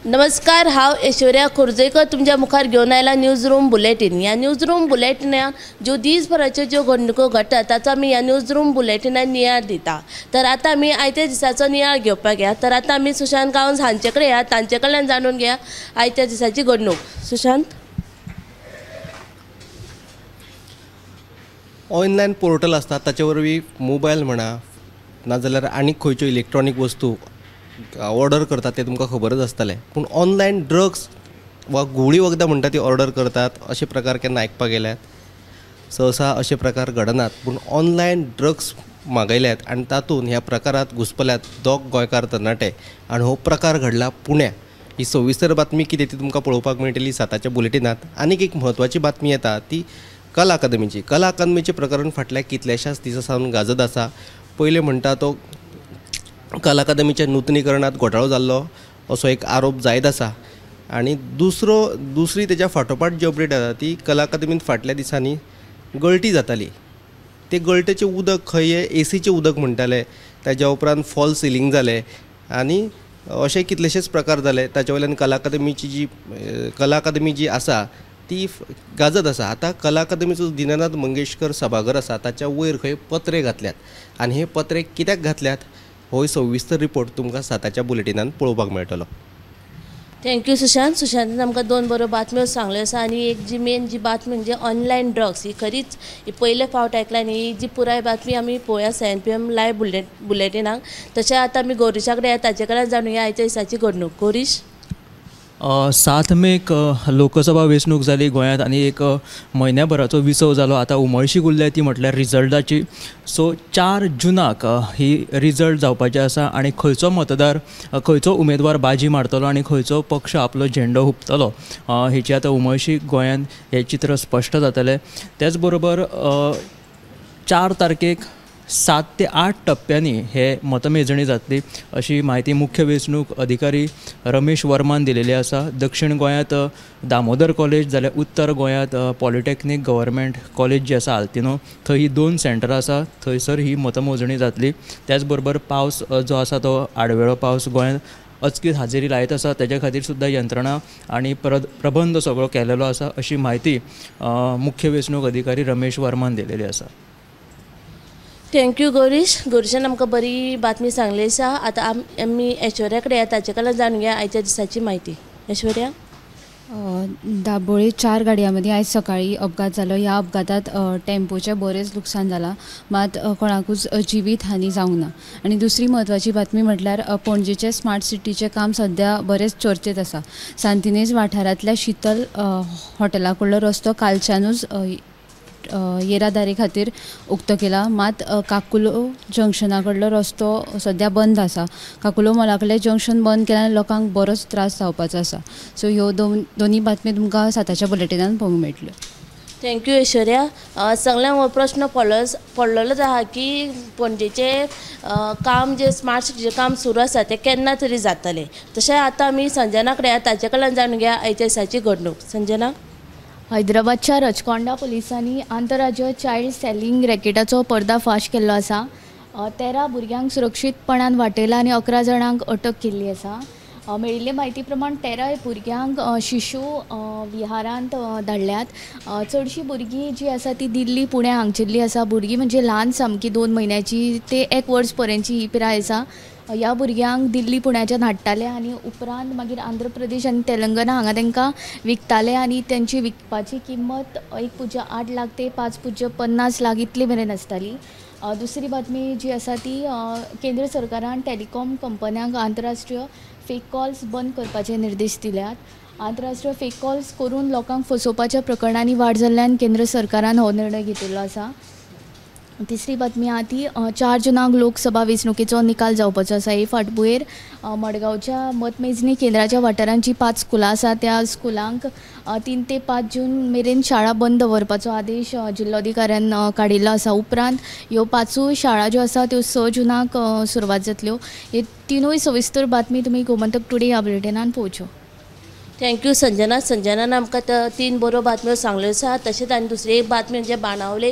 नमस्कार, हांव ऐश्वर्या खोर्जेकर तुमच्या मुखार घेवन आयला न्यूज रूम बुलेटिन। ह्या न्यूज रूम बुलेटिनान ज्यो दिसभराच्यो ज्यो घडणुको घडटात ताचो आमी ह्या न्यूज रूम बुलेटिनान नियाळ दिता। तर आतां आमी आयत्या दिसाचो नियाळ घेवपाक या। तर आतां आमी सुशांत गांवस हांचे कडेन या, तांचे कडल्यान जाणून घेया आयत्या दिसाची घडणूक। सुशांत, ऑनलायन पोर्टल आसता ताचे वरवीं मोबायल म्हणा नाजाल्यार आनी खंयच्यो इलेक्ट्रॉनीक वस्तू ऑर्डर करतात ते तुमकां खबरच आसतलें। पूण ऑनलायन ड्रग्स वा गुळी वखदां म्हणटा ती ऑर्डर करतात अशे प्रकार केन्ना आयकपाक गेल्यात? सहसा अशे प्रकार घडनात, पूण ऑनलायन ड्रग्स मागयल्यात आनी तातूंत ह्या प्रकारांत घुसपल्यात दोग गोंयकार तरणाटे आनी हो प्रकार घडला पुण्या। ही सविस्तर बातमी कितें ती तुमकां पळोवपाक मेळटली साताच्या बुलेटिनांत। आनीक एक म्हत्वाची बातमी येता ती कला अकादमीचें प्रकरण फाटल्या कितल्याशाच दिसा सावन गाजत आसा। पयलें म्हणटा तो कला अकादमीच्या नूतनीकरणात घोटाळो जाल्लो असो एक आरोप जायत आसा आनी दुसरी तेच्या फाटोफाट जी अपडेट येता ती कला अकादमींत फाटल्या दिसांनी गळटी जाताली। ते गळटेचें उदक खंय एसीचें उदक म्हणटाले, ताच्या उपरांत फॉल सिलींग जालें आनी अशे कितलेशेच प्रकार जाले। ताचे वयल्यान कला अकादमी जी आसा ती गाजत आसा। आतां कला अकादमीचो दिनानाथ मंगेशकर सभाघर आसा ताच्या वयर खंय पत्रे घातल्यात आनी हे पत्रे कित्याक घातल्यात हो सविस्तर रिपोर्ट तुमकां साताच्या बुलेटिनान पळोवपाक मेळटलो। थँक्यू सुशांत। सुशांतान आमकां दोन बऱ्यो बातम्यो सांगल्यो आसा आनी एक जी मेन जी बातमी म्हणजे ऑनलायन ड्रग्स ही खरीच ही पयले फावट आयकला आनी ही जी पुराय बातमी आमी पळोवया CNPM लायव्ह बुलेटिनाक। तशें आतां आमी गोरीशा कडेन ताचे कडल्यान जाणुया आयच्या दिसाची घडणूक। गोरीश, 7 मेक लोकसभा वेंचणूक जाली गोंयांत आनी एक म्हयन्याभराचो विसव जालो। आतां उमळशीक उरल्या ती म्हटल्यार रिजल्टाची। सो 4 जुनाक ही रिजल्ट जावपाची आसा आनी खंयचो मतदार खंयचो उमेदवार बाजी मारतलो आनी खंयचो पक्ष आपलो झेंडो हुबतलो हेची आतां उमळशीक गोंयांत हें चित्र स्पश्ट जातलें। त्याच बरोबर 4 तारखेक 7 ते 8 टप्प्यांनी हे मतमेजणी जातली अशी माहिती मुख्य वेंचणूक अधिकारी रमेश वर्मान दिलेली आसा। दक्षिण गोंयांत दामोदर कॉलेज जाल्यार उत्तर गोंयांत पॉलिटेक्नीक गव्हर्मेंट कॉलेज जी आसा आल्तिनो थंय ही 2 सेंटरां आसा, थंयसर ही मतमोजणी जातली। त्याच बरोबर पावस जो आसा तो आडवेळो पावस गोंयांत अचकीत हाजेरी लायत आसा, तेज्या खातीर सुद्दां यंत्रणा आनी प्रबंध सगळो केलेलो आसा अशी माहिती मुख्य वेंचणूक अधिकारी रमेश वर्मान दिलेली आसा। थँक्यू गोरीश। गोरीशान आमकां बरी बातमी सांगली आसा। आतां आमी ऐश्वर्या कडेन या, ताचे कडल्यान जाणून घेया आयच्या दिसाची म्हायती। ऐश्वर्या, दाबोळे 4 गाडयांमदीं आयज सकाळीं अपघात जालो। ह्या अपघातांत टेम्पोचें बरेंच लुकसाण जालां, मात कोणाकूच जिवीत हानी जावंक ना। आनी दुसरी म्हत्वाची बातमी म्हटल्यार पणजेचें स्मार्ट सिटीचें काम सद्या बरेंच चर्चेंत आसा। सांतिनेज वाठारांतल्या शीतल हॉटेला कडलो रस्तो कालच्यानूच येरादारी खातीर उक्तो केला, मात काकुलो जंक्शना कडलो रस्तो सद्या बंद आसा। काकुलो मोलाकले जंक्शन बंद केल्यान लोकांक बरोच त्रास जावपाचो आसा। सो ह्यो दोनी बातमी तुमकां साताच्या बुलेटिनान पळोवंक मेळटल्यो। थँक्यू ऐश्वर्या। सगळ्यांक हो प्रश्न पडलेलोच आसा की पणजेचें काम जे स्मार्ट सिटीचें काम सुरू आसा तें केन्ना तरी जातलें। तशें आतां आमी संजना कडेन ताचे कडल्यान जाणून घेया आयच्या दिसाची घडणूक। संजना, हैदराबादच्या रचकोंडा पुलिसांनी आंतरराज्य चायल्ड सेलिंग रॅकेटाचो पर्दाफाश केल्लो आसा। 13 भुरग्यांक सुरक्षीतपणान वाटयला आनी 11 जाणांक अटक केल्ली आसा। मेळिल्ले म्हायती प्रमाण 13 भुरग्यांक शिशू विहारांत धाडल्यात। चडशीं भुरगीं जी आसा ती दिल्ली पुण्या हांगचिल्ली आसा। भुरगीं म्हणजे ल्हान सामकी 2 म्हयन्याची ते 1 वर्स पर्यंतची ही पिराय आसा। ह्या भुरग्यांक दिल्ली पुण्याच्यान हाडटाले आनी उपरांत मागीर आंध्र प्रदेश आनी तेलंगणा हांगा तांकां विकताले आनी त्यांची विकपाची किंमत 1.8 लाख ते 5.50 लाख इतली मेरेन आसताली। दुसरी बातमी जी आसा ती केंद्र सरकारान टॅलिकॉम कंपन्यांक आंतरराष्ट्रीय फेक कॉल्स बंद करपाचे निर्देश दिल्यात। आंतरराष्ट्रीय फेक कॉल्स करून लोकांक फसोवपाच्या प्रकरणांनी वाड जाल्ल्यान केंद्र सरकारान हो निर्णय घेतिल्लो आसा। तिसरी बातमी आहा ती 4 जुनाक लोकसभा वेंचणुकेचो निकाल जावपाचो आसा। हे फाटभुंयेर मडगांवच्या मतमेजणी केंद्राच्या वाठारांत जी 5 स्कुलां आसा त्या स्कुलांक 3 ते 5 जून मेरेन शाळा बंद दवरपाचो आदेश जिल्लोधिकाऱ्यान काडिल्लो आसा। उपरांत ह्यो 5 शाळा ज्यो आसा त्यो 6 जुनाक सुरवात जातल्यो। हे 3 सविस्तर बातमी तुमी गोमंतक टुडे ह्या बुलेटिनान पळोवच्यो। थँक्यू संजना. संजनान आमकां 3 बऱ्यो बातम्यो सांगल्यो आसा. तशेंच आनी दुसरी एक बातमी म्हणजे बाणावले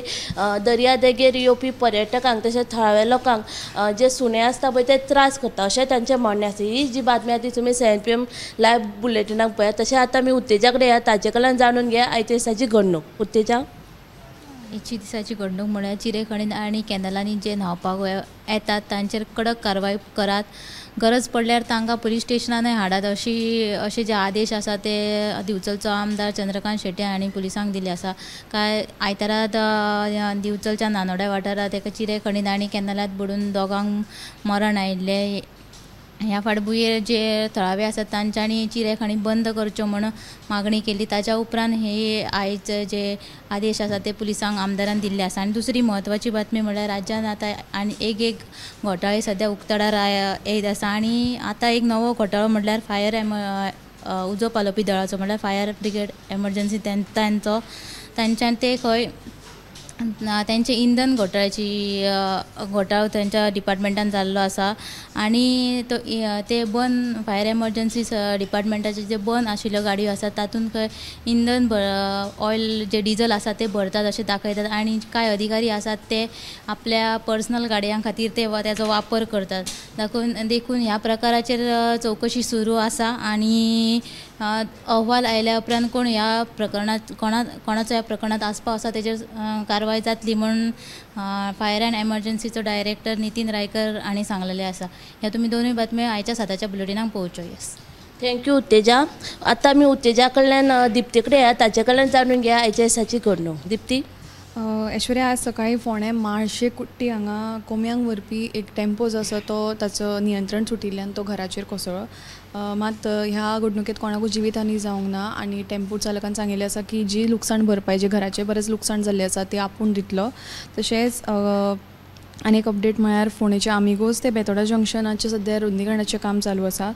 दर्यादेगेर येवपी पर्यटकांक तशेंच थळाव्या लोकांक जे सुणे आसता पळय ते त्रास करता अशें तांचें म्हणणें आसा. ही जी बातमी आसा ती तुमी 7 PM लायव्ह बुलेटिनाक पळयात. तशें आतां आमी उत्तेजा कडेन या ताचे कडल्यान जाणून घेया आयच्या दिसाची घडणूक. उत्तेजा. इची दिसाची घडणूक म्हळ्यार चिरेखणीन आनी कॅनलांनी जे न्हांवपाक येतात तांचेर कडक कारवाय करात. गरज पडल्यार तांकां पुलीस स्टेशनानय हाडात अशे जे आदेश आसा ते दिवचलचो आमदार चंद्रकांत शेट्टे हांणी पुलिसांक दिले आसा. काय आयतारात दिवचलच्या नानोड्या वाठारांत एका चिरेखणीन आनी कॅनलांत बुडून दोगांक मरण आयिल्ले. ह्या फाटभुंयेर जे थळावे आसात तांच्यांनी चिरेखणी बंद करच्यो म्हण मागणी केली. ताच्या उपरांत हे आयज जे आदेश आसा ते पुलिसांक आमदारान दिल्ले आसा. आनी दुसरी म्हत्वाची बातमी म्हळ्यार राज्यांत आतां आनी एक घोटाळे सद्या उक्तडार येत आसा. आनी आतां एक नवो घोटाळो म्हटल्यार उजो पालोवपी दळाचो म्हळ्यार फायर ब्रिगेड एमर्जन्सी तांच्यान ते खंय त्यांचे इंधन घोटाळो त्यांच्या डिपार्टमेंटान जाल्लो आसा. आनी ते बंद फायर एमर्जन्सी डिपार्टमेंटाचे जे बंद आशिल्ल्यो गाडयो आसात तातूंत खंय इंधन ऑयल जे डिझल आसा ते भरतात अशें दाखयतात. आनी कांय अधिकारी आसात ते आपल्या पर्सनल गाडयां खातीर त्याचो वापर करतात. देखून ह्या प्रकाराचेर चवकशी सुरू आसा. आनी अहवाल आयल्या उपरांत कोण ह्या प्रकरणात कोणाचो ह्या प्रकरणात आस्पाव आसा तेजेर कारवाय जातली म्हणून फायर अँड एमर्जन्सीचो डायरेक्टर नितीन रायकर हांणी सांगलेलें आसा. ह्या तुमी दोनूय बातम्यो आयच्या 7 बुलेटिनाक पळोवच्यो. येस. थँक्यू उत्तेजा. आतां आमी उत्तेजा कडल्यान दिप्ती कडेन या ताचे कडल्यान जाणून घेया आयच्या दिसाची घडणूक. दिप्ती. ऐश्वर्या, आज सकाळी फोंड्या माळशे कुट्टी हांगा कोम्यांक व्हरपी एक टेम्पो जो आसा ताचो नियंत्रण सुटिल्ल्यान तो घराचेर कोसळ्ळो. मात ह्या घडणुकेंत कोणाकूच जिवीतहानी जावंक ना. आनी टेम्पो चालकान सांगिल्लें आसा की जी लुकसाण भरपाय जे घराचें बरेंच लुकसाण जाल्लें आसा ती आपूण दितलो. तशेंच आनी एक अपडेट म्हळ्यार फोंडेच्या आमिगोज ते बेतोडा जंक्शनाचें सद्या रुंदीकरणाचें काम चालू आसा.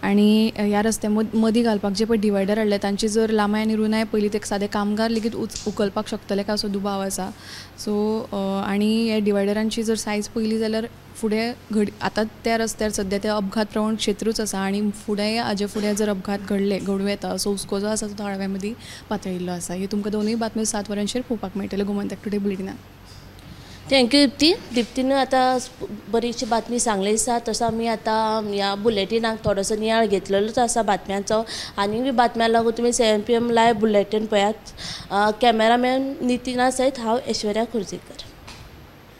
आनी ह्या रस्त्या मदीं घालपाक जे पळय डिवायडर हाडले तांची जर लांबाय आनी रुंदाय पयलीं ते सादे कामगार लेगीत उखलपाक शकतले काय असो दुबाव आसा. सो आनी हे डिवायडरांची जर सायज पयली जाल्यार फुडें आतां त्या रस्त्यार सद्या ते अपघात प्रवण क्षेत्रूच आसा. आनी हाजे फुडें जर अपघात घडूं येता असो हुस्को जो आसा तो थळाव्या मदीं पातळिल्लो आसा. हे तुमकां दोनूय बातम्यो 7 वरांचेर पळोवपाक मेळटल्यो गोमंतक टुडे बुलेटिनान. थँक्यू दिप्ती. दिप्तीन आतां बरीचशी बातमी सांगली आसा. तसो आमी आतां ह्या बुलेटिनाक थोडोसो नियाळ घेतलेलोच आसा बातम्यांचो. आनी बातम्यां लागून तुमी 7 PM लायव्ह बुलेटीन पळयात. कॅमेरामॅन नितीना सयत हांव ऐश्वर्या खुर्जेकर.